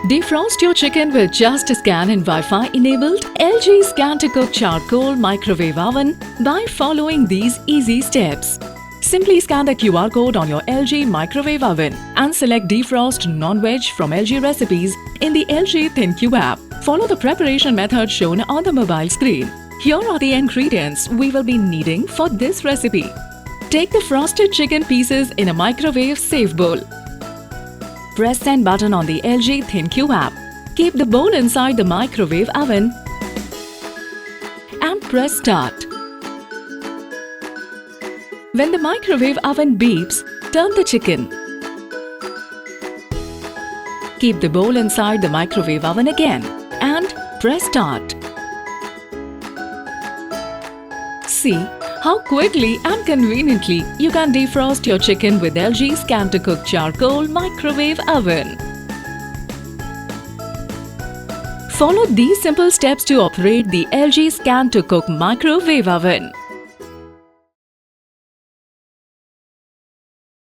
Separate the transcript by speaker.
Speaker 1: Defrost your chicken with just a scan and Wi-Fi enabled LG Scan to Cook Charcoal Microwave Oven by following these easy steps. Simply scan the QR code on your LG microwave oven and select Defrost non-veg from LG recipes in the LG ThinQ app. Follow the preparation method shown on the mobile screen. Here are the ingredients we will be needing for this recipe. Take the frosted chicken pieces in a microwave safe bowl. Press send button on the LG ThinQ app. Keep the bowl inside the microwave oven and press start. When the microwave oven beeps, turn the chicken. Keep the bowl inside the microwave oven again and press start. See how quickly and conveniently you can defrost your chicken with LG Scan to Cook Charcoal Microwave Oven. Follow these simple steps to operate the LG Scan to Cook Microwave Oven.